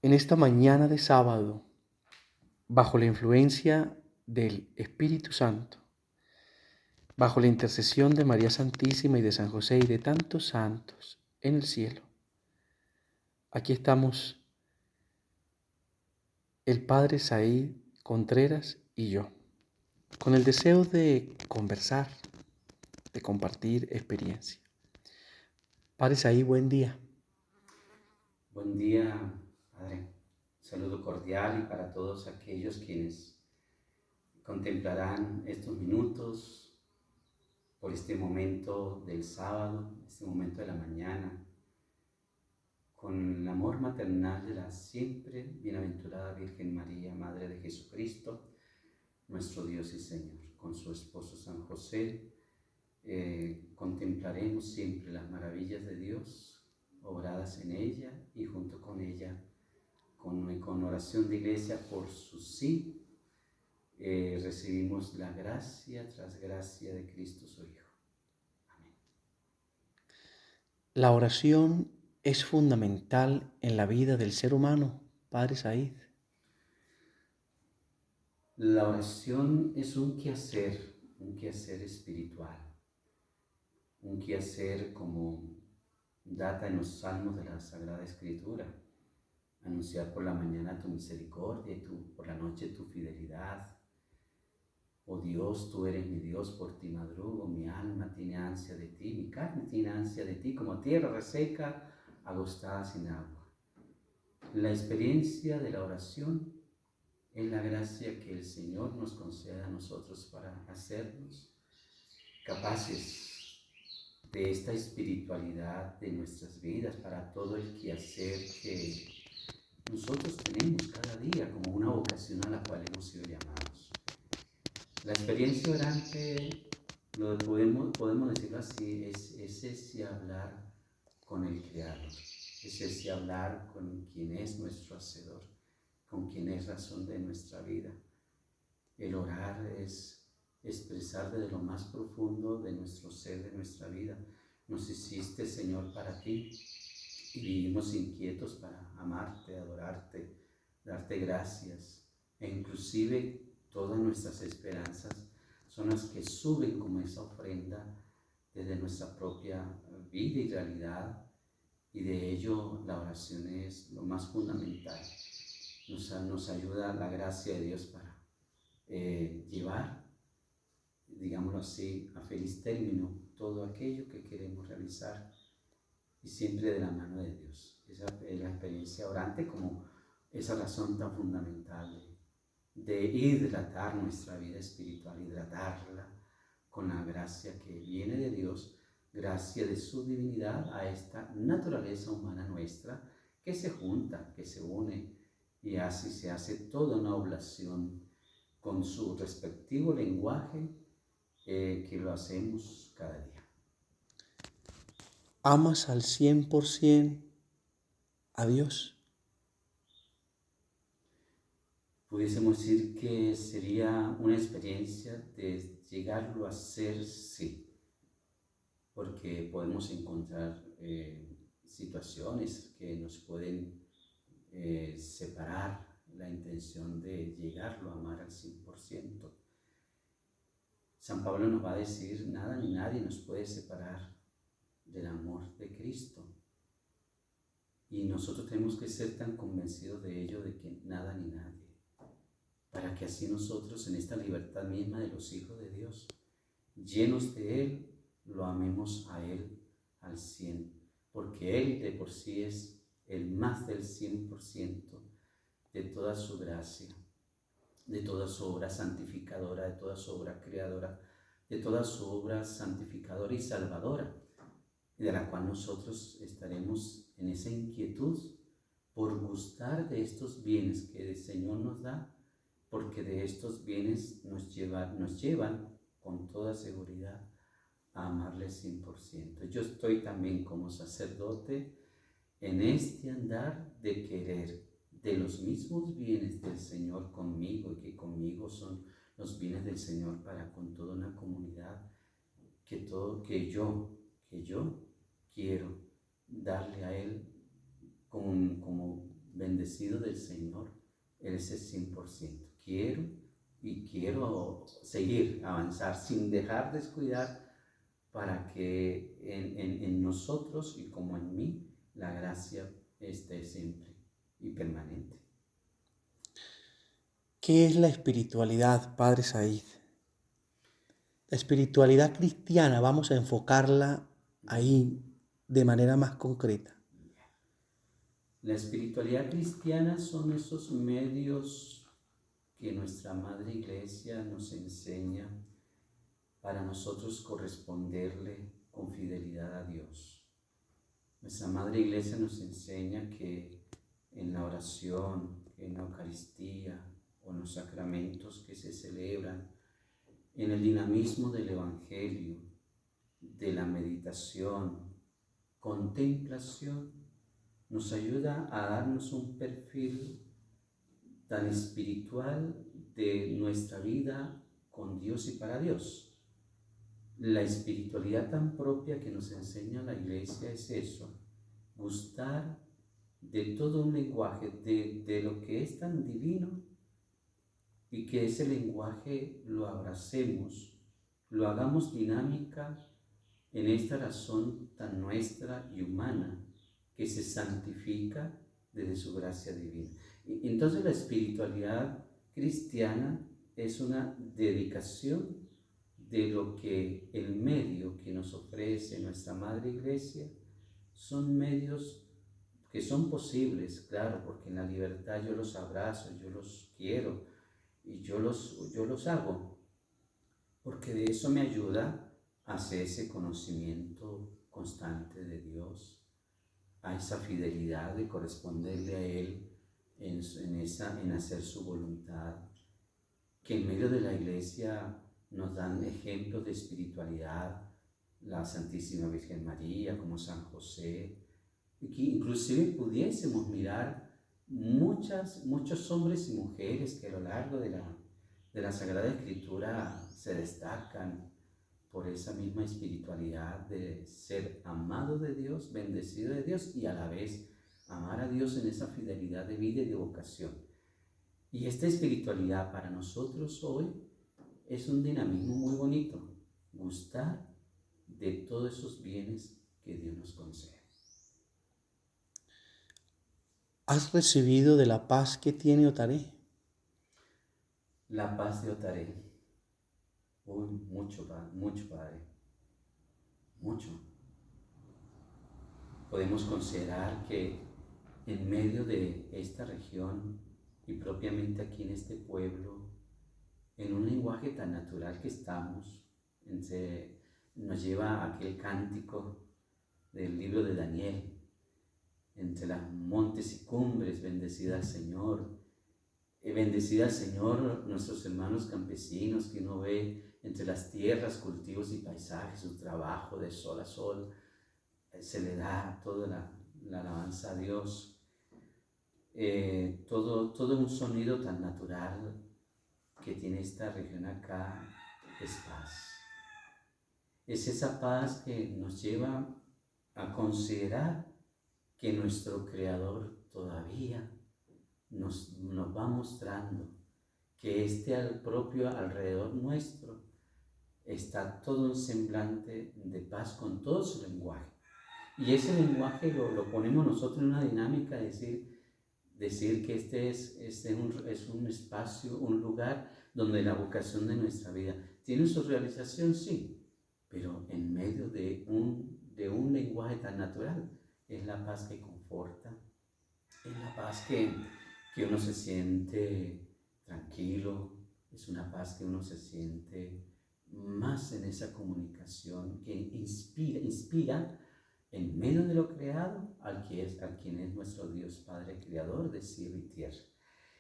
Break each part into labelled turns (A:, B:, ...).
A: En esta mañana de sábado, bajo la influencia del Espíritu Santo, bajo la intercesión de María Santísima y de San José y de tantos santos en el cielo, aquí estamos el Padre Said Contreras y yo, con el deseo de conversar, de compartir experiencia. Padre Said, buen día.
B: Buen día, Padre. Saludo cordial y para todos aquellos quienes contemplarán estos minutos por este momento del sábado, este momento de la mañana, con el amor maternal de la siempre bienaventurada Virgen María, Madre de Jesucristo, nuestro Dios y Señor. Con su esposo San José, contemplaremos siempre las maravillas de Dios, obradas en ella y junto con ella, con oración de iglesia por su sí, recibimos la gracia tras gracia de Cristo su Hijo. Amén.
A: La oración es fundamental en la vida del ser humano, Padre Said.
B: La oración es un quehacer espiritual, un quehacer como data en los salmos de la Sagrada Escritura. Anunciar por la mañana tu misericordia y por la noche tu fidelidad. Oh Dios, tú eres mi Dios, por ti madrugo, mi alma tiene ansia de ti, mi carne tiene ansia de ti, como tierra reseca, agostada sin agua. La experiencia de la oración es la gracia que el Señor nos concede a nosotros para hacernos capaces de esta espiritualidad de nuestras vidas, para todo el quehacer que nosotros tenemos cada día como una vocación a la cual hemos sido llamados. La experiencia orante, podemos decirlo así, es ese hablar con el Creador, es ese hablar con quien es nuestro Hacedor, con quien es razón de nuestra vida. El orar es expresar desde lo más profundo de nuestro ser, de nuestra vida. Nos hiciste, Señor, para ti y vivimos inquietos para amarte, adorarte, darte gracias e inclusive todas nuestras esperanzas son las que suben como esa ofrenda desde nuestra propia vida y realidad, y de ello la oración es lo más fundamental. Nos ayuda la gracia de Dios para llevar, digámoslo así, a feliz término todo aquello que queremos realizar, y siempre de la mano de Dios. Esa es la experiencia orante como esa razón tan fundamental de hidratar nuestra vida espiritual, hidratarla con la gracia que viene de Dios, gracia de su divinidad a esta naturaleza humana nuestra que se junta, que se une, y así se hace toda una oblación con su respectivo lenguaje, que lo hacemos cada día.
A: ¿Amas al 100% a Dios?
B: Pudiésemos decir que sería una experiencia de llegarlo a ser, sí, porque podemos encontrar situaciones que nos pueden separar la intención de llegarlo a amar al 100%. San Pablo nos va a decir, nada ni nadie nos puede separar del amor de Cristo. Y nosotros tenemos que ser tan convencidos de ello, de que nada ni nadie, para que así nosotros, en esta libertad misma de los hijos de Dios, llenos de Él, lo amemos a Él al 100, porque Él de por sí es el más del 100% de toda su gracia, de toda su obra santificadora, de toda su obra creadora, de toda su obra santificadora y salvadora, y de la cual nosotros estaremos en esa inquietud por gustar de estos bienes que el Señor nos da, porque de estos bienes nos llevan con toda seguridad a amarle 100%. Yo estoy también como sacerdote en este andar de querer de los mismos bienes del Señor conmigo, y que conmigo son los bienes del Señor para con toda una comunidad, que yo quiero darle a Él como bendecido del Señor, ese 100%. Quiero seguir, avanzar sin dejar descuidar para que en nosotros y como en mí la gracia esté siempre y permanente.
A: ¿Qué es la espiritualidad, Padre Said? La espiritualidad cristiana, vamos a enfocarla ahí de manera más concreta.
B: La espiritualidad cristiana son esos medios que nuestra Madre Iglesia nos enseña para nosotros corresponderle con fidelidad a Dios. Nuestra Madre Iglesia nos enseña que en la oración, en la Eucaristía o en los sacramentos que se celebran, en el dinamismo del Evangelio, de la meditación, contemplación, nos ayuda a darnos un perfil tan espiritual de nuestra vida con Dios y para Dios. La espiritualidad tan propia que nos enseña la Iglesia es eso, gustar de todo un lenguaje, de lo que es tan divino, y que ese lenguaje lo abracemos, lo hagamos dinámica en esta razón tan nuestra y humana que se santifica desde su gracia divina. Entonces la espiritualidad cristiana es una dedicación de lo que el medio que nos ofrece nuestra Madre Iglesia son medios que son posibles, claro, porque en la libertad yo los abrazo, yo los quiero y yo los hago, porque de eso me ayuda a hacer ese conocimiento constante de Dios, a esa fidelidad de corresponderle a Él en hacer su voluntad, que en medio de la Iglesia nos dan ejemplos de espiritualidad, la Santísima Virgen María, como San José, y que inclusive pudiésemos mirar muchos hombres y mujeres que a lo largo de la Sagrada Escritura se destacan por esa misma espiritualidad de ser amado de Dios, bendecido de Dios y a la vez amar a Dios en esa fidelidad de vida y de vocación. Y esta espiritualidad para nosotros hoy es un dinamismo muy bonito, gustar de todos esos bienes que Dios nos concede.
A: ¿Has recibido de la paz que tiene Otaré?
B: La paz de Otaré. Uy, mucho, Padre. Mucho. Podemos considerar que en medio de esta región y propiamente aquí en este pueblo, en un lenguaje tan natural que estamos, nos lleva a aquel cántico del libro de Daniel, entre las montes y cumbres, bendecida al Señor. Bendecida al Señor nuestros hermanos campesinos que uno ve entre las tierras, cultivos y paisajes, su trabajo de sol a sol. Se le da toda la alabanza a Dios. Todo un sonido tan natural que tiene esta región acá es paz. Es esa paz que nos lleva a considerar que nuestro Creador todavía nos va mostrando que al propio alrededor nuestro está todo un semblante de paz con todo su lenguaje. Y ese lenguaje lo ponemos nosotros en una dinámica de decir que este es un espacio, un lugar donde la vocación de nuestra vida tiene su realización, sí, pero en medio de un lenguaje tan natural. Es la paz que conforta, es la paz que uno se siente tranquilo, es una paz que uno se siente más en esa comunicación que inspira en medio de lo creado al quien es nuestro Dios Padre Creador de cielo y tierra.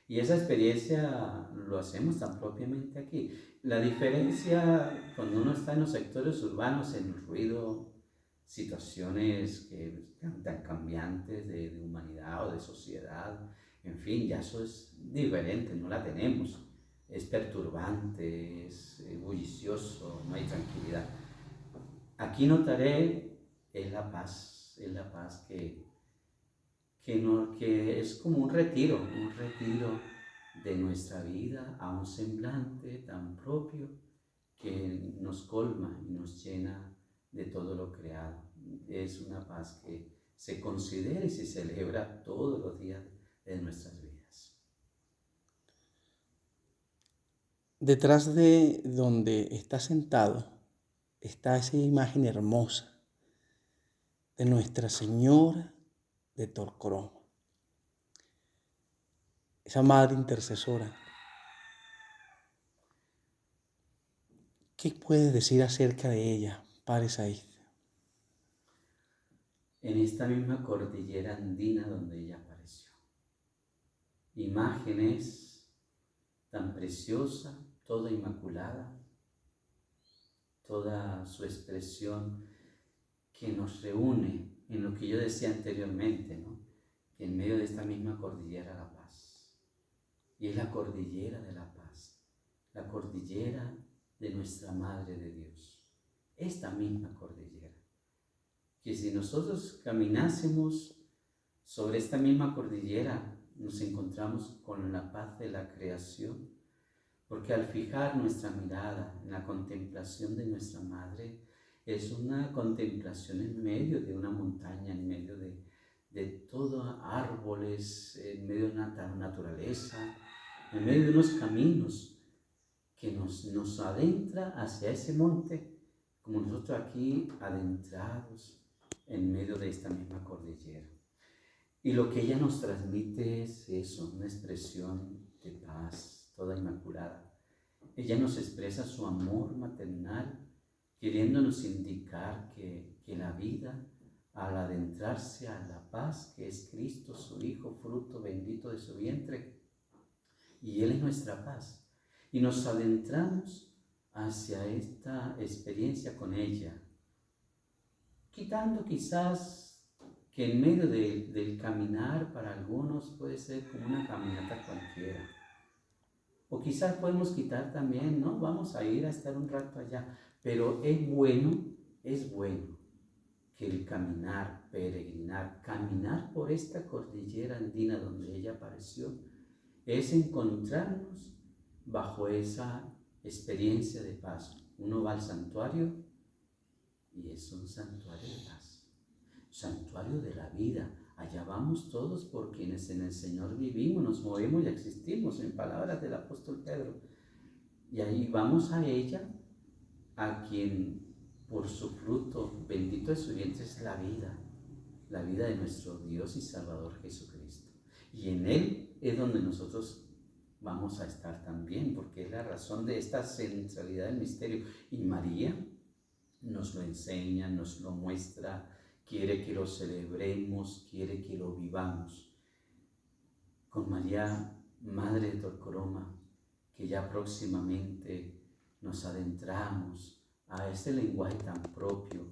B: Y esa experiencia lo hacemos tan propiamente aquí. La diferencia cuando uno está en los sectores urbanos, en el ruido, situaciones tan cambiantes de humanidad o de sociedad, en fin, ya eso es diferente, no la tenemos. Es perturbante, es bullicioso, no hay tranquilidad. Aquí notaré es la paz que es como un retiro de nuestra vida a un semblante tan propio que nos colma y nos llena de todo lo creado. Es una paz que se considera y se celebra todos los días de nuestras vidas.
A: Detrás de donde está sentado está esa imagen hermosa de Nuestra Señora de Torcoroma, esa madre intercesora. ¿Qué puedes decir acerca de ella, Padre Said?
B: En esta misma cordillera andina donde ella apareció, imágenes tan preciosa, toda inmaculada, toda su expresión que nos reúne en lo que yo decía anteriormente, ¿no? Que en medio de esta misma cordillera la paz. Y es la cordillera de la paz, la cordillera de nuestra Madre de Dios. Esta misma cordillera, que si nosotros caminásemos sobre esta misma cordillera, nos encontramos con la paz de la creación, porque al fijar nuestra mirada en la contemplación de nuestra Madre, es una contemplación en medio de una montaña, en medio de todo árboles, en medio de una naturaleza, en medio de unos caminos que nos adentra hacia ese monte, como nosotros aquí adentrados en medio de esta misma cordillera. Y lo que ella nos transmite es eso, una expresión de paz, toda inmaculada. Ella nos expresa su amor maternal, queriéndonos indicar que la vida, al adentrarse a la paz, que es Cristo, su Hijo, fruto bendito de su vientre, y Él es nuestra paz, y nos adentramos hacia esta experiencia con ella, quitando quizás que en medio del caminar para algunos puede ser como una caminata cualquiera. O quizás podemos quitar también, ¿no? Vamos a ir a estar un rato allá. Pero es bueno que el caminar, peregrinar, caminar por esta cordillera andina donde ella apareció, es encontrarnos bajo esa experiencia de paz. Uno va al santuario y es un santuario de paz, santuario de la vida. Allá vamos todos por quienes en el Señor vivimos, nos movemos y existimos, en palabras del apóstol Pedro. Y ahí vamos a ella, a quien por su fruto, bendito es su vientre, es la vida de nuestro Dios y Salvador Jesucristo. Y en Él es donde nosotros vamos a estar también, porque es la razón de esta centralidad del misterio. Y María nos lo enseña, nos lo muestra, quiere que lo celebremos, quiere que lo vivamos. Con María, Madre de Torcoroma, que ya próximamente nos adentramos a ese lenguaje tan propio,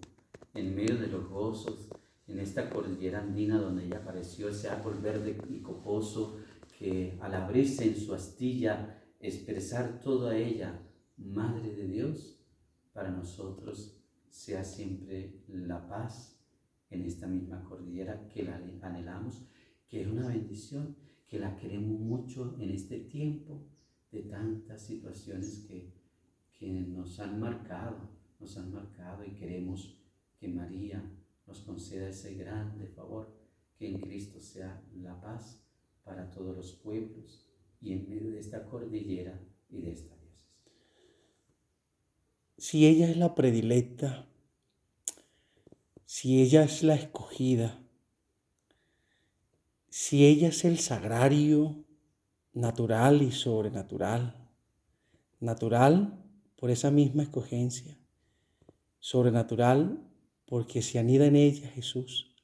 B: en medio de los gozos, en esta cordillera andina donde ella apareció, ese árbol verde y coposo, que al abrirse en su astilla, expresar toda ella, Madre de Dios, para nosotros sea siempre la paz en esta misma cordillera que la anhelamos, que es una bendición, que la queremos mucho en este tiempo de tantas situaciones que nos han marcado y queremos que María nos conceda ese grande favor, que en Cristo sea la paz para todos los pueblos y en medio de esta cordillera y de esta diócesis.
A: Si ella es la predilecta, si ella es la escogida, si ella es el sagrario natural y sobrenatural, natural por esa misma escogencia, sobrenatural porque se anida en ella Jesús.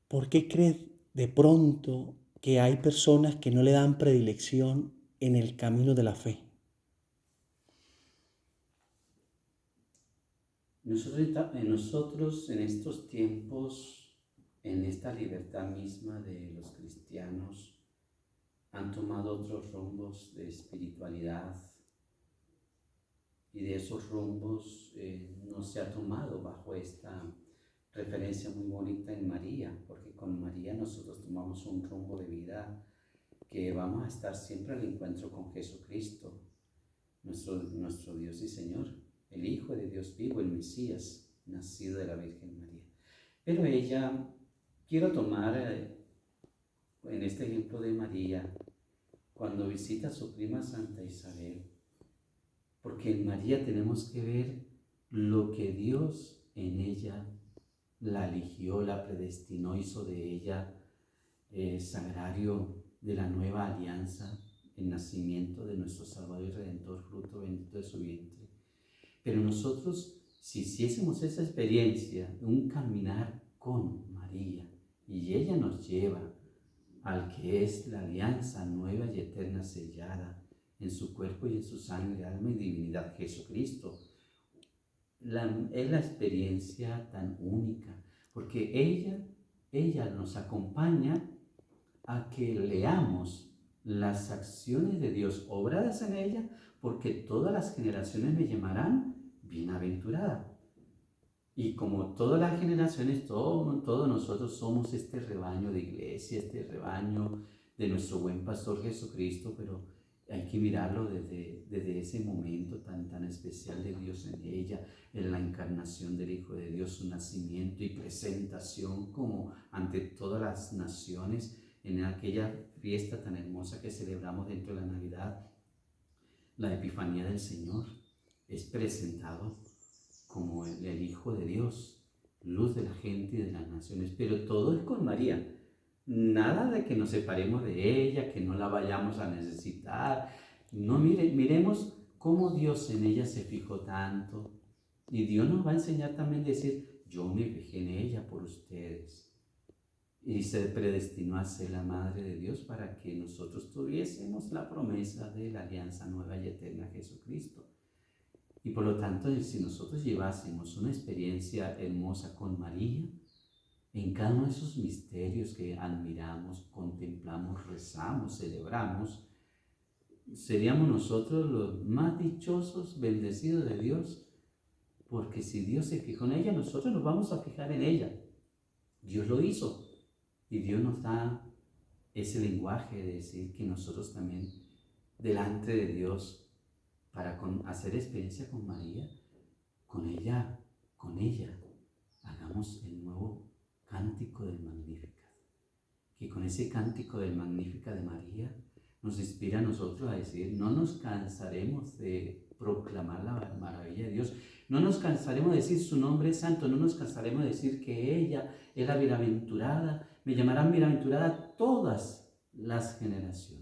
A: ¿Por qué crees de pronto que hay personas que no le dan predilección en el camino de la fe?
B: Nosotros en estos tiempos, en esta libertad misma de los cristianos, han tomado otros rumbos de espiritualidad, y de esos rumbos no se ha tomado bajo esta referencia muy bonita en María, porque con María nosotros tomamos un rumbo de vida que vamos a estar siempre al encuentro con Jesucristo, nuestro Dios y Señor, el Hijo de Dios vivo, el Mesías, nacido de la Virgen María. Pero ella, quiero tomar en este ejemplo de María, cuando visita a su prima Santa Isabel, porque en María tenemos que ver lo que Dios en ella la eligió, la predestinó, hizo de ella sagrario de la nueva alianza, el nacimiento de nuestro Salvador y Redentor, fruto bendito de su vientre. Pero nosotros, si hiciésemos esa experiencia, un caminar con María, y ella nos lleva al que es la alianza nueva y eterna sellada en su cuerpo y en su sangre, alma y divinidad, Jesucristo, es la experiencia tan única, porque ella nos acompaña a que leamos las acciones de Dios obradas en ella, porque todas las generaciones me llamarán bienaventurada. Y como todas las generaciones, todos nosotros somos este rebaño de iglesia, este rebaño de nuestro buen pastor Jesucristo, pero hay que mirarlo desde ese momento tan especial de Dios en ella, en la encarnación del Hijo de Dios, su nacimiento y presentación como ante todas las naciones, en aquella fiesta tan hermosa que celebramos dentro de la Navidad, la Epifanía del Señor, es presentado como el Hijo de Dios, luz de la gente y de las naciones, pero todo es con María. Nada de que nos separemos de ella, que no la vayamos a necesitar. No, miremos cómo Dios en ella se fijó tanto. Y Dios nos va a enseñar también a decir, yo me fijé en ella por ustedes. Y se predestinó a ser la Madre de Dios para que nosotros tuviésemos la promesa de la alianza nueva y eterna Jesucristo. Y por lo tanto, si nosotros llevásemos una experiencia hermosa con María, en cada uno de esos misterios que admiramos, contemplamos, rezamos, celebramos, seríamos nosotros los más dichosos, bendecidos de Dios, porque si Dios se fijó en ella, nosotros nos vamos a fijar en ella. Dios lo hizo y Dios nos da ese lenguaje de decir que nosotros también, delante de Dios, para hacer experiencia con María, con ella, hagamos el nuevo cántico del Magnificat. Que con ese cántico del Magnificat de María nos inspira a nosotros a decir, no nos cansaremos de proclamar la maravilla de Dios, no nos cansaremos de decir su nombre santo, no nos cansaremos de decir que ella es la bienaventurada, me llamarán bienaventurada todas las generaciones.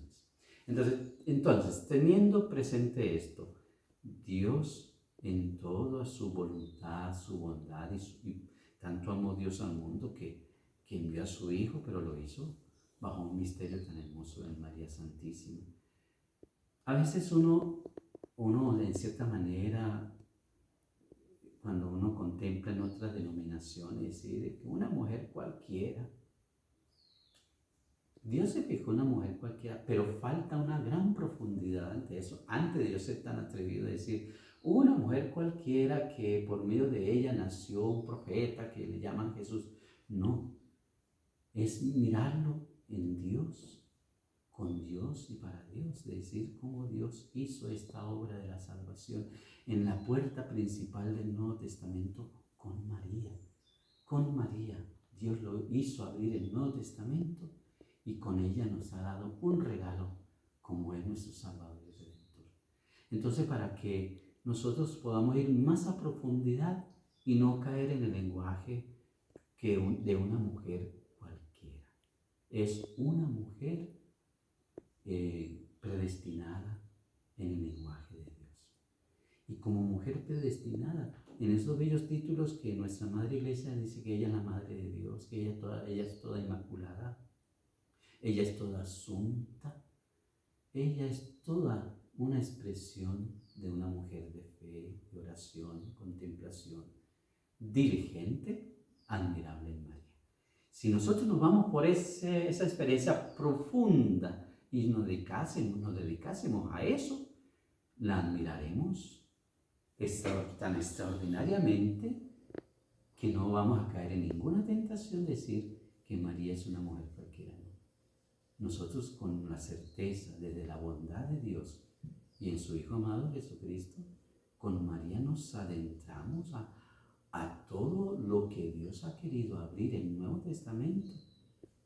B: Entonces, teniendo presente esto, Dios en toda su voluntad, su bondad y tanto amó Dios al mundo que envió a su Hijo, pero lo hizo bajo un misterio tan hermoso en María Santísima. A veces uno en cierta manera, cuando uno contempla en otras denominaciones, decir que una mujer cualquiera, Dios se fijó en una mujer cualquiera, pero falta una gran profundidad ante eso, antes de yo ser tan atrevido a decir, una mujer cualquiera que por medio de ella nació un profeta que le llaman Jesús. No, es mirarlo en Dios, con Dios y para Dios, es decir, cómo Dios hizo esta obra de la salvación en la puerta principal del Nuevo Testamento con María. Con María, Dios lo hizo abrir el Nuevo Testamento y con ella nos ha dado un regalo como es nuestro Salvador y Redentor. Entonces, para que nosotros podamos ir más a profundidad y no caer en el lenguaje de una mujer cualquiera. Es una mujer predestinada en el lenguaje de Dios. Y como mujer predestinada, en esos bellos títulos que nuestra Madre Iglesia dice que ella es la Madre de Dios, que ella es toda inmaculada, ella es toda asunta, ella es toda una expresión de una mujer de fe, de oración, contemplación, diligente, admirable en María. Si nosotros nos vamos por esa experiencia profunda y nos dedicásemos a eso, la admiraremos tan extraordinariamente que no vamos a caer en ninguna tentación de decir que María es una mujer cualquiera. ¿No? Nosotros con la certeza desde la bondad de Dios y en su Hijo amado Jesucristo, con María nos adentramos a todo lo que Dios ha querido abrir en el Nuevo Testamento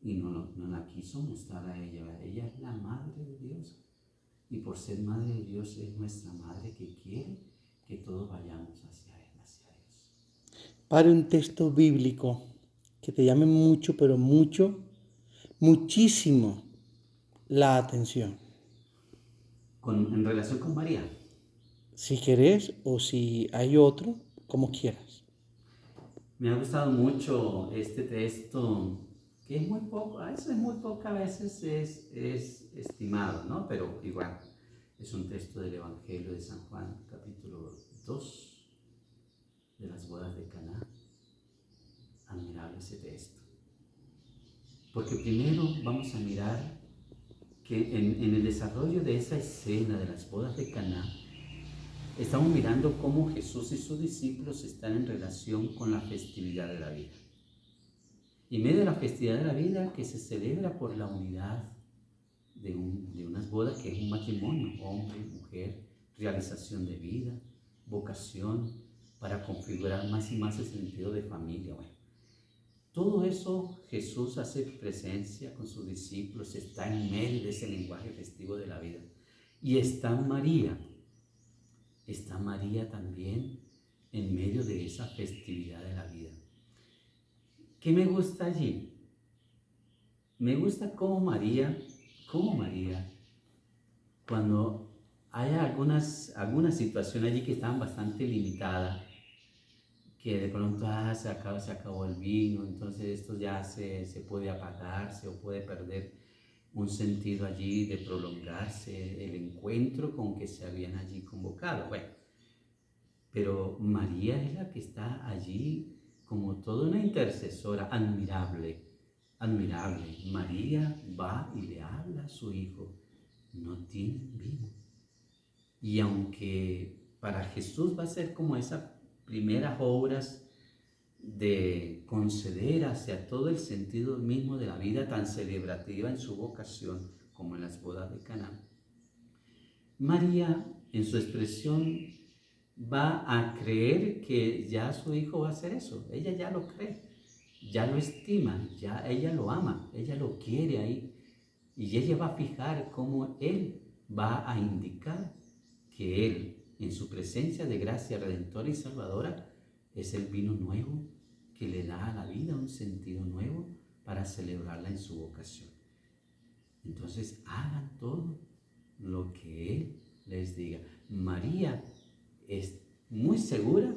B: y nos la quiso mostrar a ella. Ella es la Madre de Dios y por ser Madre de Dios es nuestra Madre que quiere que todos vayamos hacia Él, hacia Dios.
A: Padre, un texto bíblico que te llame mucho, pero muchísimo la atención.
B: En relación con María,
A: Si querés o si hay otro, como quieras.
B: me ha gustado mucho este texto, que es muy poco, a veces es muy poco, a veces es estimado, ¿no? Pero igual, es un texto del Evangelio de San Juan, capítulo 2, de las bodas de Caná. Admirable ese texto. Porque primero vamos a mirar que en el desarrollo de esa escena de las bodas de Caná, estamos mirando cómo Jesús y sus discípulos están en relación con la festividad de la vida. Y en medio de la festividad de la vida que se celebra por la unidad de unas bodas, que es un matrimonio, hombre, mujer, realización de vida, vocación, para configurar más y más el sentido de familia. Bueno, todo eso Jesús hace presencia con sus discípulos, está en medio de ese lenguaje festivo de la vida. Y está María también en medio de esa festividad de la vida. ¿Qué me gusta allí? Me gusta cómo María, cuando hay algunas situaciones allí que están bastante limitadas, que de pronto se acabó el vino, entonces esto ya se puede apagarse o puede perder un sentido allí de prolongarse el encuentro con que se habían allí convocado. Bueno, pero María es la que está allí como toda una intercesora admirable. María va y le habla a su hijo, no tienen vino. Y aunque para Jesús va a ser como esas primeras obras de conceder hacia todo el sentido mismo de la vida tan celebrativa en su vocación como en las bodas de Caná, María en su expresión va a creer que ya su hijo va a hacer eso. Ella ya lo cree, ya lo estima, ya ella lo ama, ella lo quiere ahí. Y ella va a fijar cómo él va a indicar que él, en su presencia de gracia redentora y salvadora, es el vino nuevo que le da a la vida un sentido nuevo para celebrarla en su vocación. Entonces hagan todo lo que él les diga. María es muy segura,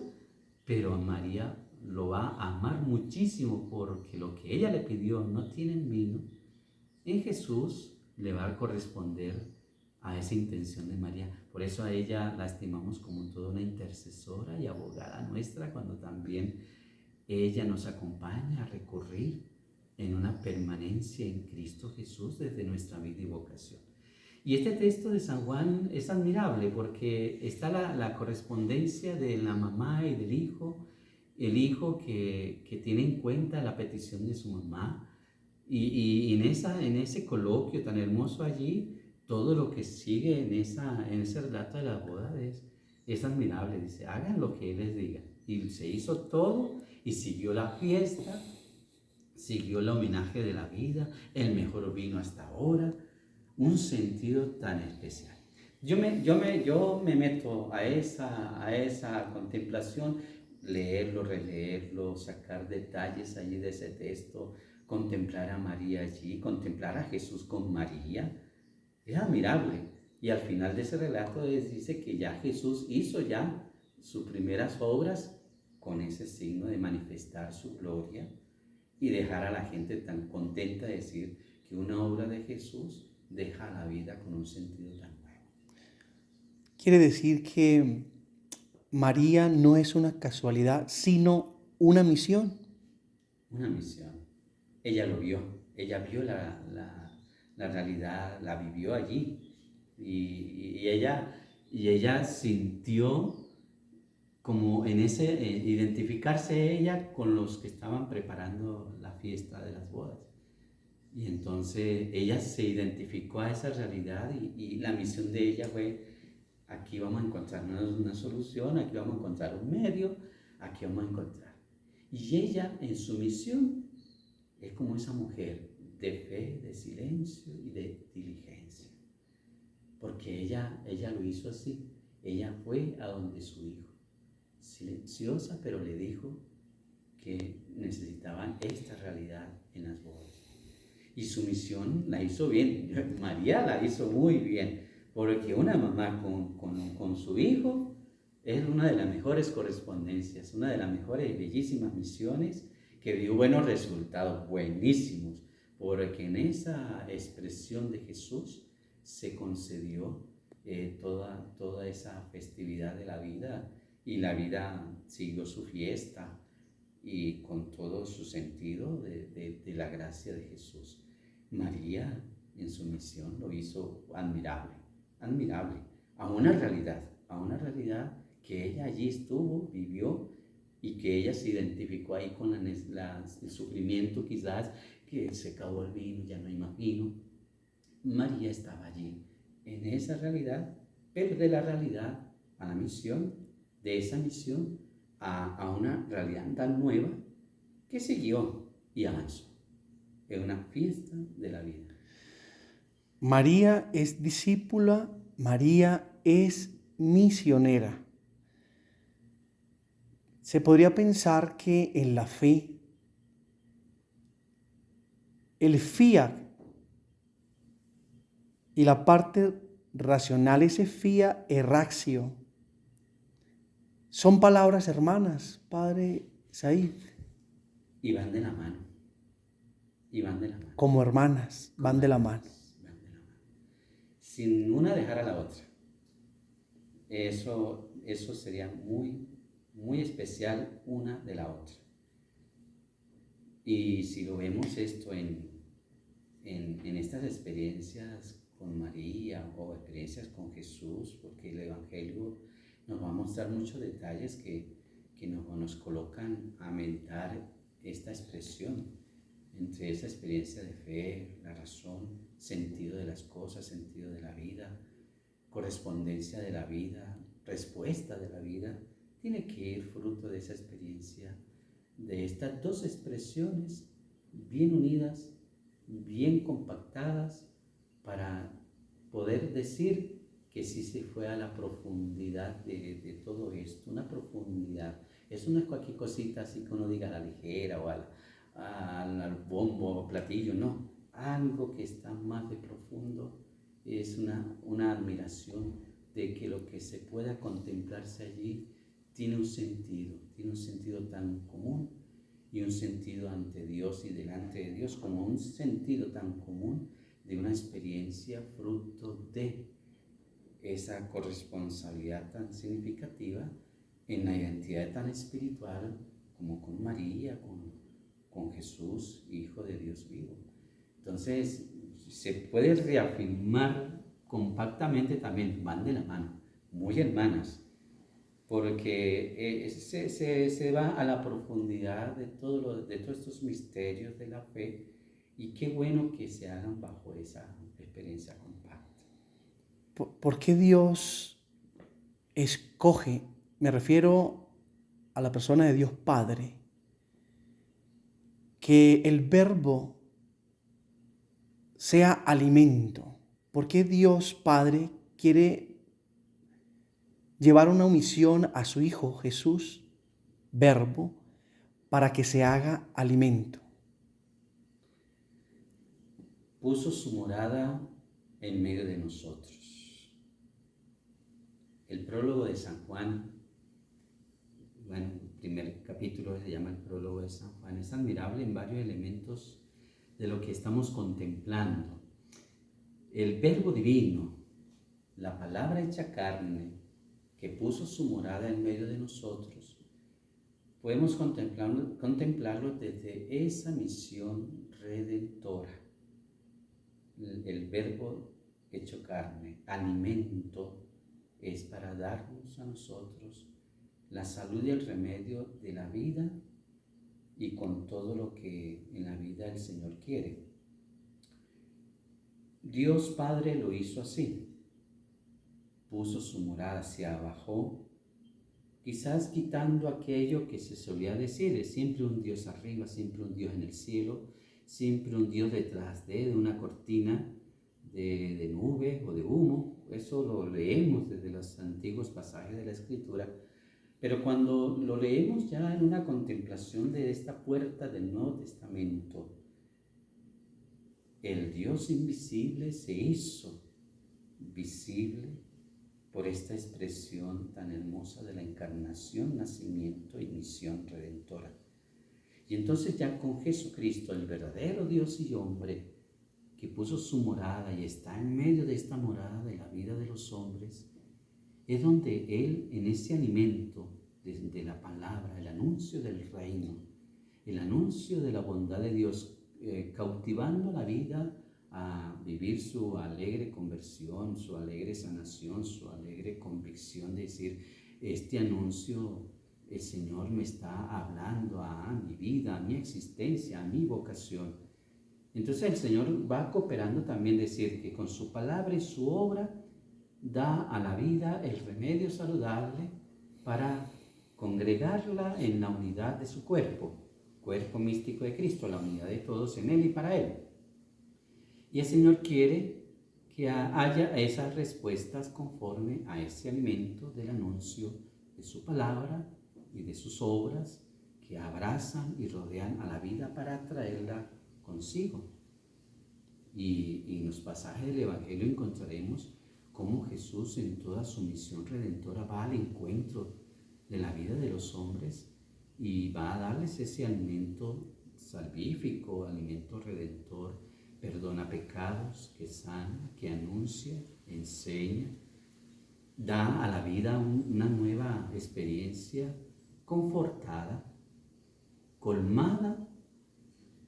B: pero a María lo va a amar muchísimo porque lo que ella le pidió, no tienen vino. En Jesús le va a corresponder a esa intención de María. Por eso a ella la estimamos como toda una intercesora y abogada nuestra, cuando también ella nos acompaña a recurrir en una permanencia en Cristo Jesús desde nuestra vida y vocación. Y este texto de San Juan es admirable porque está la correspondencia de la mamá y del hijo, el hijo que tiene en cuenta la petición de su mamá, y en ese coloquio tan hermoso allí, todo lo que sigue en ese relato de la boda es admirable. Dice, hagan lo que Él les diga. Y se hizo todo y siguió la fiesta, siguió el homenaje de la vida, el mejor vino hasta ahora, un sentido tan especial. Yo me meto a esa contemplación, leerlo, releerlo, sacar detalles allí de ese texto, contemplar a María allí, contemplar a Jesús con María, es admirable. Y al final de ese relato dice que ya Jesús hizo ya sus primeras obras con ese signo de manifestar su gloria y dejar a la gente tan contenta de decir que una obra de Jesús deja la vida con un sentido tan nuevo.
A: Quiere decir que María no es una casualidad, sino una misión.
B: Una misión. Ella lo vio, ella vio la realidad, la vivió allí y ella sintió como en ese, identificarse ella con los que estaban preparando la fiesta de las bodas. Y entonces ella se identificó a esa realidad y la misión de ella fue, aquí vamos a encontrar una solución, aquí vamos a encontrar un medio, aquí vamos a encontrar. Y ella en su misión es como esa mujer de fe, de silencio y de diligencia. Porque ella lo hizo así. Ella fue a donde su hijo, silenciosa, pero le dijo que necesitaban esta realidad en las bodas. Y su misión la hizo bien. María la hizo muy bien, porque una mamá con su hijo es una de las mejores correspondencias, una de las mejores y bellísimas misiones que dio buenos resultados, buenísimos, porque en esa expresión de Jesús se concedió toda esa festividad de la vida, y la vida siguió su fiesta y con todo su sentido de la gracia de Jesús. María en su misión lo hizo admirable, admirable, a una realidad que ella allí estuvo, vivió, y que ella se identificó ahí con el sufrimiento quizás, que se acabó el vino, ya no hay más vino. María estaba allí, en esa realidad, pero de la realidad a la misión, de esa misión a una realidad tan nueva que siguió y avanzó. Es una fiesta de la vida.
A: María es discípula, María es misionera. Se podría pensar que en la fe, el fiat y la parte racional, ese fiat e ratio, son palabras hermanas, Padre Said.
B: Y van de la mano. Y van de la mano.
A: Como hermanas, van de la mano.
B: Van de la mano. Sin una dejar a la otra. Eso sería muy, muy especial una de la otra. Y si lo vemos esto en estas experiencias con María o experiencias con Jesús, porque el Evangelio nos va a mostrar muchos detalles que nos colocan a meditar esta expresión entre esa experiencia de fe, la razón, sentido de las cosas, sentido de la vida, correspondencia de la vida, respuesta de la vida. Tiene que ir fruto de esa experiencia, de estas dos expresiones bien unidas, bien compactadas, para poder decir que sí se fue a la profundidad de todo esto, una profundidad. Eso no es cualquier cosita así que uno diga a la ligera o al bombo o platillo, no. Algo que está más de profundo, es una admiración de que lo que se pueda contemplarse allí tiene un sentido tan común, y un sentido ante Dios y delante de Dios, como un sentido tan común de una experiencia fruto de esa corresponsabilidad tan significativa en la identidad tan espiritual como con María, con Jesús, Hijo de Dios vivo. Entonces, se puede reafirmar compactamente también, van de la mano, muy hermanas, porque se va a la profundidad de todos estos misterios de la fe, y qué bueno que se hagan bajo esa experiencia compacta.
A: ¿Por qué Dios escoge? Me refiero a la persona de Dios Padre, que el verbo sea alimento. ¿Por qué Dios Padre quiere llevar una misión a su Hijo Jesús, verbo, para que se haga alimento?
B: Puso su morada en medio de nosotros. El prólogo de San Juan, bueno, el primer capítulo se llama el prólogo de San Juan, es admirable en varios elementos de lo que estamos contemplando. El Verbo divino, la palabra hecha carne, que puso su morada en medio de nosotros, podemos contemplarlo desde esa misión redentora. El Verbo hecho carne, alimento, es para darnos a nosotros la salud y el remedio de la vida y con todo lo que en la vida el Señor quiere. Dios Padre lo hizo así. Puso su morada hacia abajo, quizás quitando aquello que se solía decir, es siempre un Dios arriba, siempre un Dios en el cielo, siempre un Dios detrás de una cortina de nube o de humo. Eso lo leemos desde los antiguos pasajes de la Escritura. Pero cuando lo leemos ya en una contemplación de esta puerta del Nuevo Testamento, el Dios invisible se hizo visible por esta expresión tan hermosa de la encarnación, nacimiento y misión redentora. Y entonces ya con Jesucristo, el verdadero Dios y hombre, que puso su morada y está en medio de esta morada de la vida de los hombres, es donde Él, en ese alimento de la palabra, el anuncio del reino, el anuncio de la bondad de Dios, cautivando la vida a vivir su alegre conversión, su alegre sanación, su alegre convicción de decir, este anuncio, el Señor me está hablando a mi vida, a mi existencia, a mi vocación. Entonces el Señor va cooperando también, decir que con su palabra y su obra da a la vida el remedio saludable para congregarla en la unidad de su cuerpo místico de Cristo, la unidad de todos en Él y para Él. Y el Señor quiere que haya esas respuestas conforme a ese alimento del anuncio de su palabra y de sus obras que abrazan y rodean a la vida para traerla consigo. Y en los pasajes del Evangelio encontraremos cómo Jesús en toda su misión redentora va al encuentro de la vida de los hombres y va a darles ese alimento salvífico, alimento redentor, perdona pecados, que sana, que anuncia, enseña, da a la vida una nueva experiencia confortada, colmada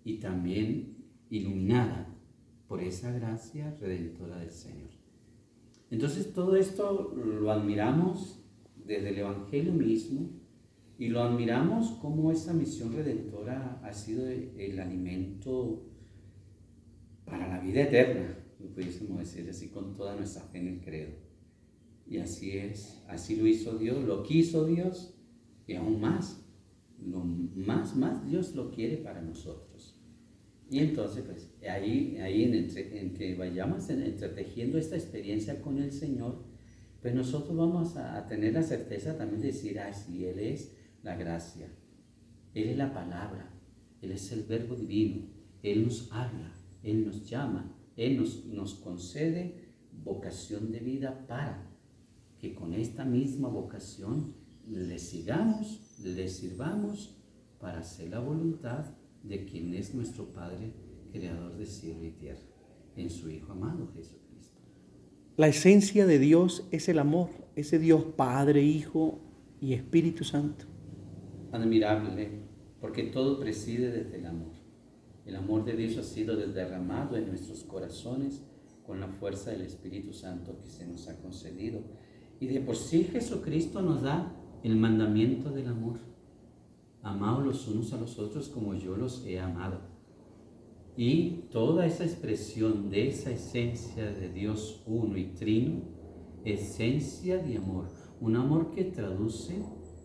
B: y también iluminada por esa gracia redentora del Señor. Entonces todo esto lo admiramos desde el Evangelio mismo y lo admiramos como esa misión redentora ha sido el alimento para la vida eterna, lo pudiésemos decir así con toda nuestra fe en el credo. Y así es, así lo hizo Dios, lo quiso Dios y aún más, más Dios lo quiere para nosotros. Y entonces, pues, ahí en que vayamos entretejiendo esta experiencia con el Señor, pues nosotros vamos a tener la certeza también de decir, sí, Él es la gracia, Él es la palabra, Él es el verbo divino, Él nos habla, Él nos llama, Él nos concede vocación de vida para que con esta misma vocación le sigamos, le sirvamos para hacer la voluntad de quien es nuestro Padre, creador de cielo y tierra, en su Hijo amado Jesucristo.
A: La esencia de Dios es el amor, ese Dios Padre, Hijo y Espíritu Santo.
B: Admirable, porque todo preside desde el amor. El amor de Dios ha sido derramado en nuestros corazones con la fuerza del Espíritu Santo que se nos ha concedido. Y de por sí Jesucristo nos da el mandamiento del amor. Amaos los unos a los otros como yo los he amado. Y toda esa expresión de esa esencia de Dios uno y trino, esencia de amor, un amor que traduce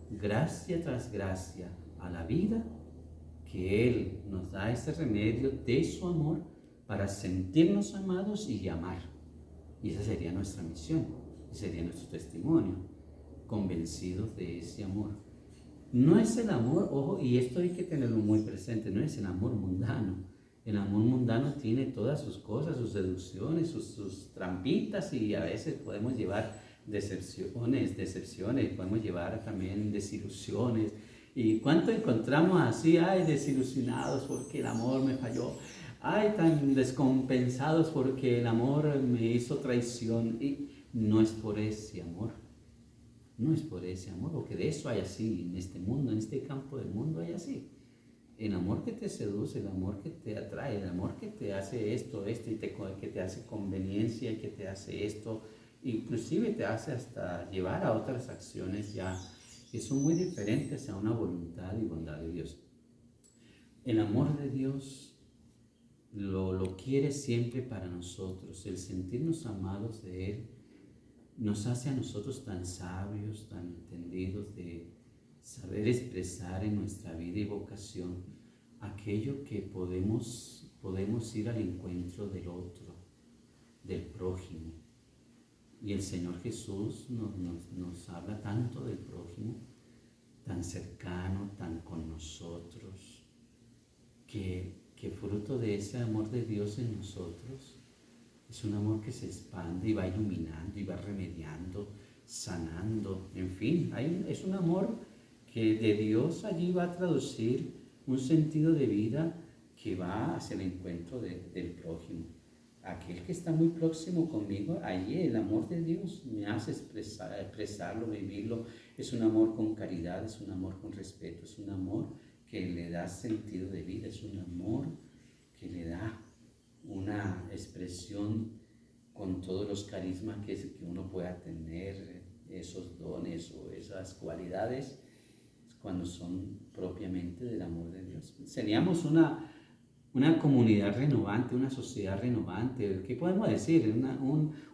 B: gracia tras gracia a la vida, que Él nos da ese remedio de su amor para sentirnos amados y amar. Y esa sería nuestra misión, ese sería nuestro testimonio, convencidos de ese amor. No es el amor, ojo, y esto hay que tenerlo muy presente, no es el amor mundano. El amor mundano tiene todas sus cosas, sus seducciones, sus trampitas, y a veces podemos llevar decepciones, podemos llevar también desilusiones. ¿Y cuánto encontramos así? Desilusionados porque el amor me falló. Tan descompensados porque el amor me hizo traición. Y no es por ese amor. No es por ese amor, porque de eso hay así, en este mundo, en este campo del mundo hay así. El amor que te seduce, el amor que te atrae, el amor que te hace esto, y que te hace conveniencia y que te hace esto, inclusive te hace hasta llevar a otras acciones ya que son muy diferentes a una voluntad y bondad de Dios. El amor de Dios lo quiere siempre para nosotros. El sentirnos amados de Él nos hace a nosotros tan sabios, tan entendidos de saber expresar en nuestra vida y vocación aquello que podemos ir al encuentro del otro, del prójimo. Y el Señor Jesús nos habla tanto del prójimo, tan cercano, tan con nosotros, que fruto de ese amor de Dios en nosotros es un amor que se expande y va iluminando y va remediando, sanando, en fin, es un amor que de Dios allí va a traducir un sentido de vida que va hacia el encuentro del prójimo. Aquel que está muy próximo conmigo, allí el amor de Dios me hace expresarlo, vivirlo. Es un amor con caridad, es un amor con respeto, es un amor que le da sentido de vida, es un amor que le da una expresión con todos los carismas que uno pueda tener, esos dones o esas cualidades, cuando son propiamente del amor de Dios. Seríamos una comunidad renovante, una sociedad renovante. ¿Qué podemos decir?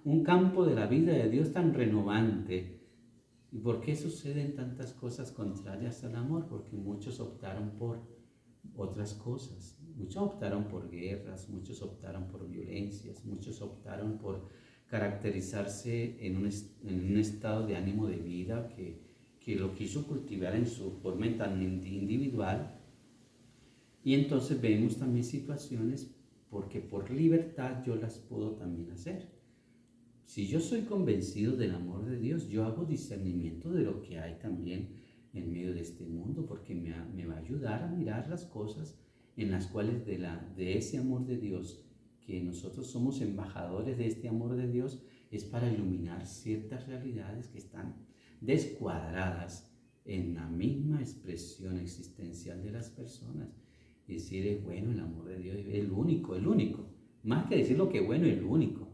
B: Un campo de la vida de Dios tan renovante. ¿Y por qué suceden tantas cosas contrarias al amor? Porque muchos optaron por otras cosas. Muchos optaron por guerras, muchos optaron por violencias, muchos optaron por caracterizarse en un estado de ánimo de vida que lo quiso cultivar en su forma tan individual. Y entonces vemos también situaciones porque por libertad yo las puedo también hacer. Si yo soy convencido del amor de Dios, yo hago discernimiento de lo que hay también en medio de este mundo, porque me va a ayudar a mirar las cosas en las cuales de ese amor de Dios, que nosotros somos embajadores de este amor de Dios, es para iluminar ciertas realidades que están descuadradas en la misma expresión existencial de las personas. Y decir, es bueno el amor de Dios, es el único, más que decir lo que es bueno, el único,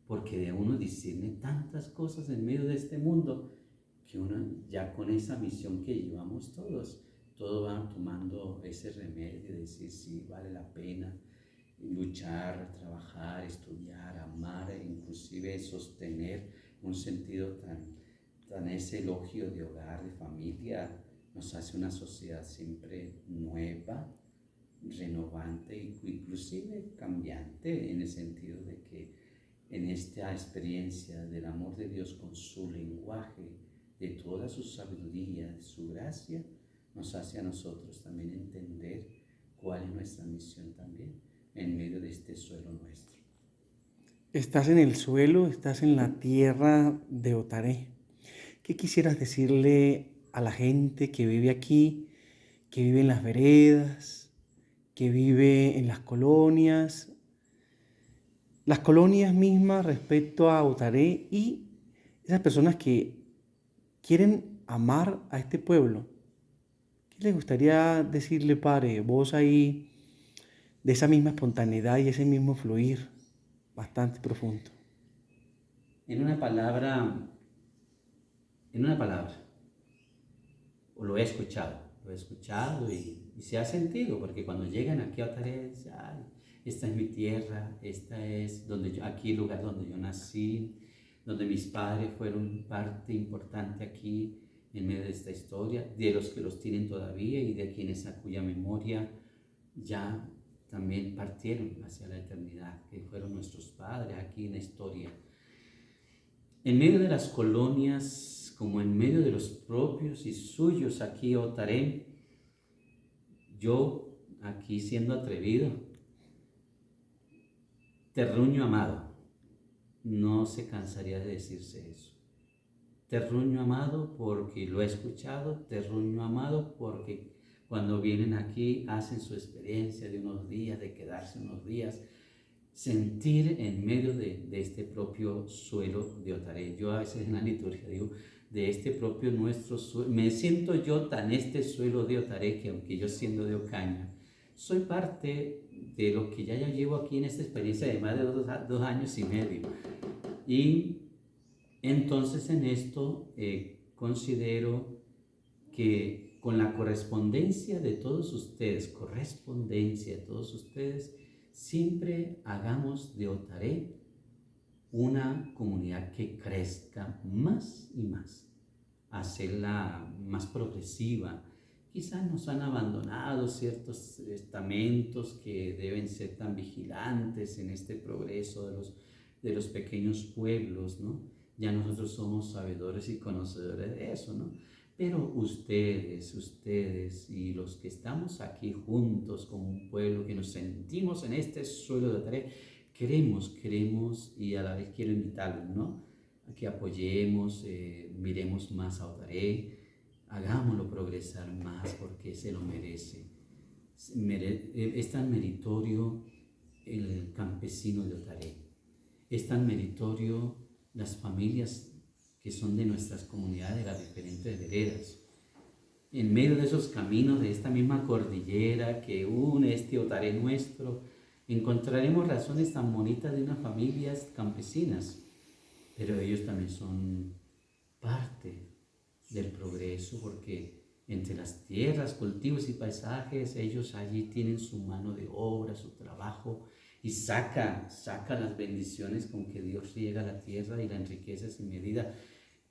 B: porque de uno discierne tantas cosas en medio de este mundo, que uno ya con esa misión que llevamos todos van tomando ese remedio de decir, sí, vale la pena luchar, trabajar, estudiar, amar, e inclusive sostener un sentido tan ese elogio de hogar, de familia, nos hace una sociedad siempre nueva, renovante e inclusive cambiante, en el sentido de que en esta experiencia del amor de Dios con su lenguaje, de toda su sabiduría, de su gracia, nos hace a nosotros también entender cuál es nuestra misión también en medio de este suelo nuestro.
A: Estás en el suelo, estás en la tierra de Otaré. ¿Qué quisieras decirle a la gente que vive aquí, que vive en las veredas, que vive en las colonias mismas respecto a Otaré y esas personas que quieren amar a este pueblo? ¿Qué les gustaría decirle, padre, vos ahí, de esa misma espontaneidad y ese mismo fluir bastante profundo?
B: En una palabra, o lo he escuchado y se ha sentido, porque cuando llegan aquí a Otaré, dicen, ay, esta es mi tierra, esta es aquí el lugar donde yo nací, donde mis padres fueron parte importante aquí en medio de esta historia, de los que los tienen todavía y de quienes a cuya memoria ya también partieron hacia la eternidad, que fueron nuestros padres aquí en la historia. En medio de las colonias, como en medio de los propios y suyos aquí Otaré, yo aquí siendo atrevido, terruño amado, no se cansaría de decirse eso. Terruño amado porque lo he escuchado, terruño amado porque cuando vienen aquí hacen su experiencia de unos días, de quedarse unos días, sentir en medio de este propio suelo de Otaré. Yo a veces en la liturgia digo, de este propio nuestro suelo, me siento yo tan este suelo de Otaré que aunque yo siendo de Ocaña, soy parte de lo que ya llevo aquí en esta experiencia de más de 2 años y medio. Y entonces en esto considero que con la correspondencia de todos ustedes, siempre hagamos de Otaré una comunidad que crezca más y más, hacerla más progresiva. Quizás nos han abandonado ciertos estamentos que deben ser tan vigilantes en este progreso de los pequeños pueblos, ¿no? Ya nosotros somos sabedores y conocedores de eso, ¿no? Pero ustedes y los que estamos aquí juntos como un pueblo que nos sentimos en este suelo de Otaré, queremos y a la vez quiero invitarlos, ¿no? A que apoyemos, miremos más a Otaré, hagámoslo progresar más porque se lo merece. Es tan meritorio el campesino de Otaré, es tan meritorio las familias que son de nuestras comunidades, de las diferentes veredas. En medio de esos caminos, de esta misma cordillera que une este Otaré nuestro, encontraremos razones tan bonitas de unas familias campesinas, pero ellos también son parte del progreso porque entre las tierras, cultivos y paisajes, ellos allí tienen su mano de obra, su trabajo y saca las bendiciones con que Dios riega la tierra y la enriquece sin medida.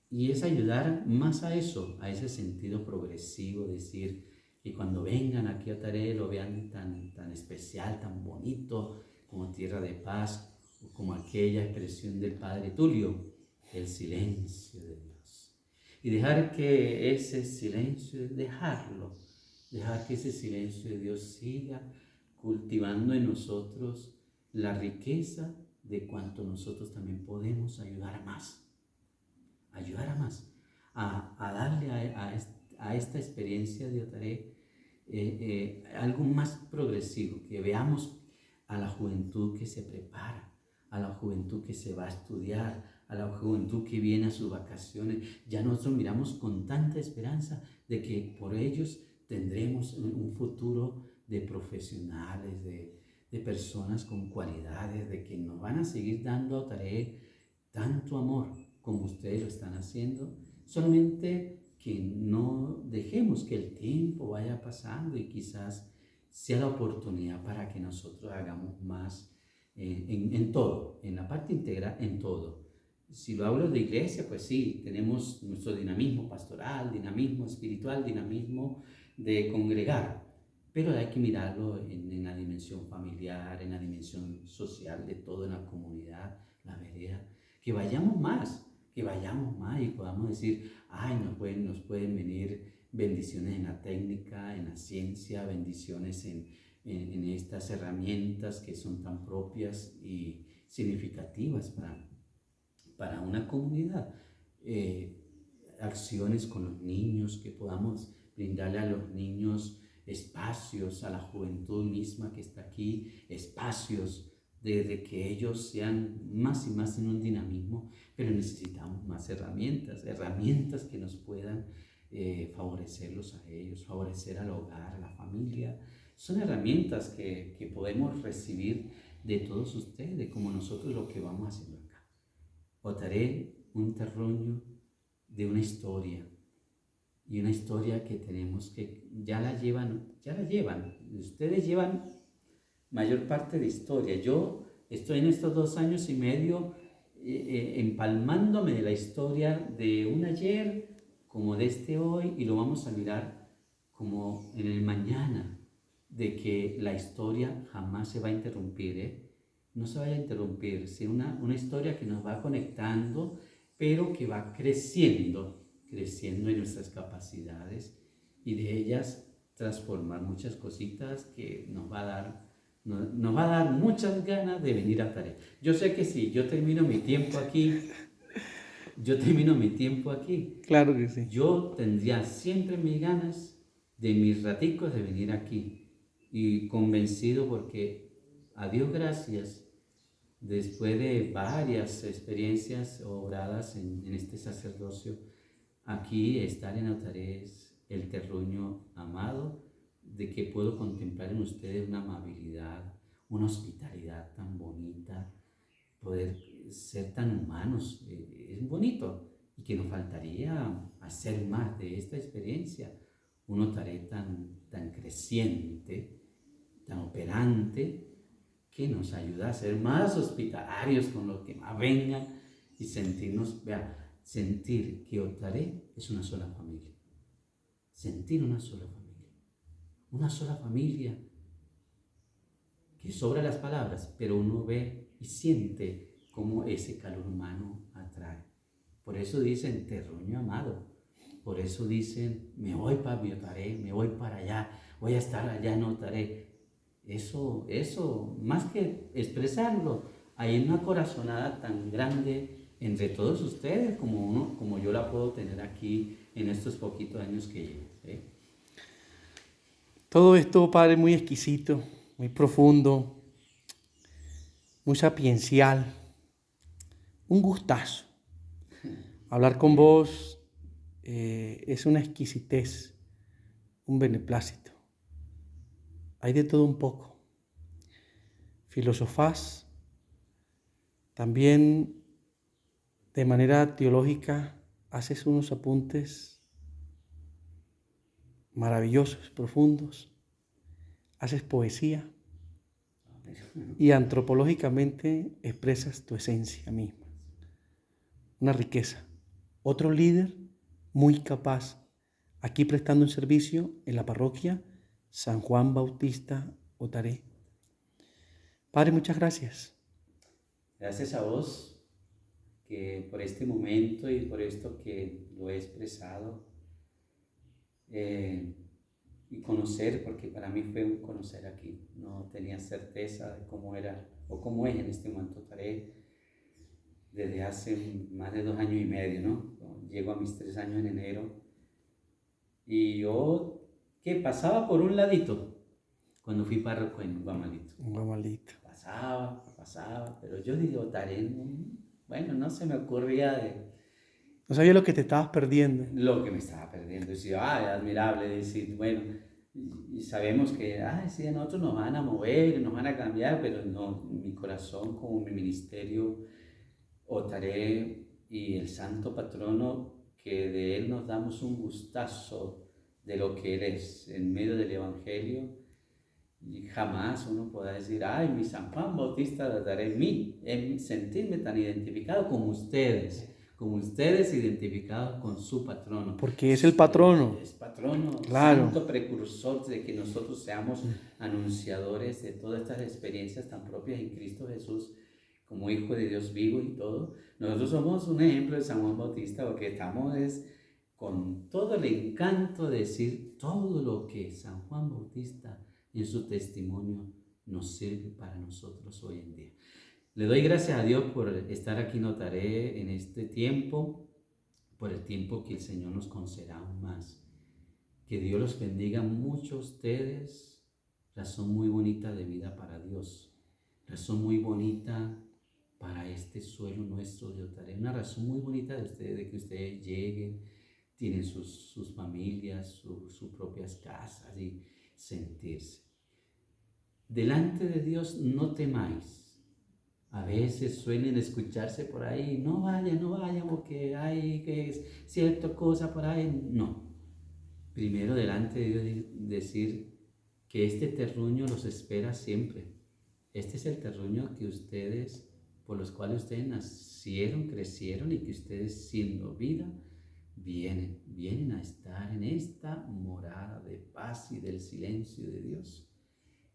B: Y es ayudar más a eso, a ese sentido progresivo, decir que cuando vengan aquí a Otaré lo vean tan especial, tan bonito, como tierra de paz, como aquella expresión del Padre Tulio, el silencio de Dios. Y dejar que ese silencio, dejar que ese silencio de Dios siga cultivando en nosotros la riqueza de cuanto nosotros también podemos ayudar a más, a darle a esta experiencia de Otaré algo más progresivo, que veamos a la juventud que se prepara, a la juventud que se va a estudiar, a la juventud que viene a sus vacaciones. Ya nosotros miramos con tanta esperanza de que por ellos tendremos un futuro de profesionales, de personas con cualidades, de que nos van a seguir dando a Otaré tanto amor como ustedes lo están haciendo, solamente que no dejemos que el tiempo vaya pasando y quizás sea la oportunidad para que nosotros hagamos más en todo, en la parte integral, en todo. Si lo hablo de iglesia, pues sí, tenemos nuestro dinamismo pastoral, dinamismo espiritual, dinamismo de congregar, pero hay que mirarlo en la dimensión familiar, en la dimensión social de todo, en la comunidad, la vereda, que vayamos más y podamos decir, ay, nos pueden venir bendiciones en la técnica, en la ciencia, bendiciones en estas herramientas que son tan propias y significativas para una comunidad. Acciones con los niños, que podamos brindarle a los niños espacios, a la juventud misma que está aquí, espacios de que ellos sean más y más en un dinamismo, pero necesitamos más herramientas que nos puedan favorecerlos a ellos, favorecer al hogar, a la familia. Son herramientas que podemos recibir de todos ustedes, como nosotros lo que vamos haciendo acá. Otaré un terruño de una historia, y una historia que tenemos que, ya la llevan, ustedes llevan mayor parte de historia. Yo estoy en estos 2 años y medio empalmándome de la historia de un ayer como de este hoy, y lo vamos a mirar como en el mañana, de que la historia jamás se va a interrumpir, no se vaya a interrumpir, sino una historia que nos va conectando, pero que va creciendo en nuestras capacidades, y de ellas transformar muchas cositas que nos va a dar muchas ganas de venir a Otaré. Yo sé que si yo termino mi tiempo aquí,
A: Claro que sí.
B: yo tendría siempre mis ganas de mis raticos de venir aquí, y convencido porque, a Dios gracias, después de varias experiencias obradas en este sacerdocio, aquí estar en Otaré es el terruño amado, de que puedo contemplar en ustedes una amabilidad, una hospitalidad tan bonita, poder ser tan humanos, es bonito. y que nos faltaría hacer más de esta experiencia. Un Otaré tan creciente, tan operante, que nos ayuda a ser más hospitalarios con los que más vengan y sentir que Otaré es una sola familia. Sentir una sola familia. Una sola familia que sobra las palabras, pero uno ve y siente cómo ese calor humano atrae. Por eso dicen terruño amado. Por eso dicen, me voy para mi Otaré, me voy para allá, voy a estar allá en Otaré. Eso, más que expresarlo, hay una corazonada tan grande entre todos ustedes como yo la puedo tener aquí en estos poquitos años que llevo.
A: Todo esto, Padre, muy exquisito, muy profundo, muy sapiencial. Un gustazo. Hablar con vos es una exquisitez, un beneplácito. Hay de todo un poco. Filosofás, también de manera teológica haces unos apuntes maravillosos, profundos. Haces poesía y antropológicamente expresas tu esencia misma. Una riqueza. Otro líder muy capaz, aquí prestando un servicio en la parroquia San Juan Bautista Otaré. Padre, muchas gracias.
B: Gracias a vos que por este momento y por esto que lo he expresado y conocer, porque para mí fue un conocer aquí. No tenía certeza de cómo era o cómo es en este momento Otaré desde hace más de 2 años y medio, ¿no? Llego a mis 3 años en enero y yo que pasaba por un ladito cuando fui párroco en Guamalito.
A: Guamalito.
B: Pasaba, pero yo digo, Otaré, bueno, no se me ocurría
A: No sabía lo que te estabas perdiendo.
B: lo que me estaba perdiendo. Decía, es admirable, decir, bueno, y sabemos que, sí, a nosotros nos van a mover, nos van a cambiar, pero no, mi corazón como mi ministerio, Otaré y el santo patrono, que de él nos damos un gustazo de lo que él es en medio del evangelio, y jamás uno podrá decir, mi San Juan Bautista de Otaré, en sentirme tan identificado como ustedes identificados con su patrono.
A: Porque es el patrono.
B: Es patrono,
A: Claro.
B: santo precursor de que nosotros seamos anunciadores de todas estas experiencias tan propias en Cristo Jesús, como Hijo de Dios vivo y todo. Nosotros somos un ejemplo de San Juan Bautista, porque estamos con todo el encanto de decir todo lo que San Juan Bautista en su testimonio nos sirve para nosotros hoy en día. Le doy gracias a Dios por estar aquí en Otaré en este tiempo, por el tiempo que el Señor nos conceda aún más. Que Dios los bendiga mucho a ustedes. Razón muy bonita de vida para Dios. Razón muy bonita para este suelo nuestro de Otaré. Una razón muy bonita de que ustedes lleguen, tienen sus familias, sus propias casas y sentirse. Delante de Dios no temáis. A veces suelen escucharse por ahí, no vayan, porque hay que cierta cosa por ahí. No. Primero delante de Dios decir que este terruño los espera siempre. Este es el terruño que ustedes, por los cuales ustedes nacieron, crecieron y que ustedes siendo vida, vienen a estar en esta morada de paz y del silencio de Dios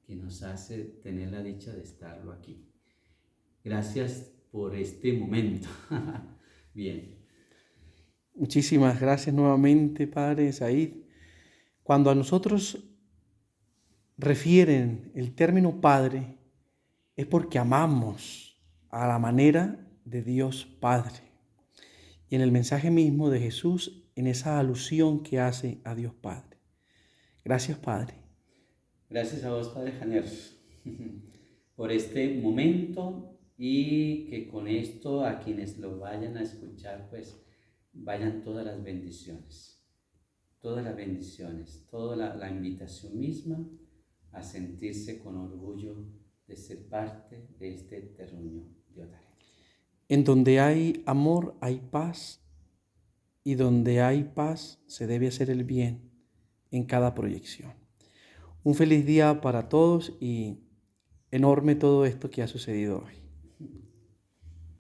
B: que nos hace tener la dicha de estarlo aquí. Gracias por este momento. Bien.
A: Muchísimas gracias nuevamente, Padre Said. Cuando a nosotros refieren el término Padre, es porque amamos a la manera de Dios Padre. Y en el mensaje mismo de Jesús, en esa alusión que hace a Dios Padre. Gracias, Padre.
B: Gracias a vos, Padre Janer, por este momento, y que con esto a quienes lo vayan a escuchar, pues vayan todas las bendiciones, toda la invitación misma a sentirse con orgullo de ser parte de este terruño de Otaré.
A: En donde hay amor, hay paz y donde hay paz se debe hacer el bien en cada proyección. Un feliz día para todos y enorme todo esto que ha sucedido hoy.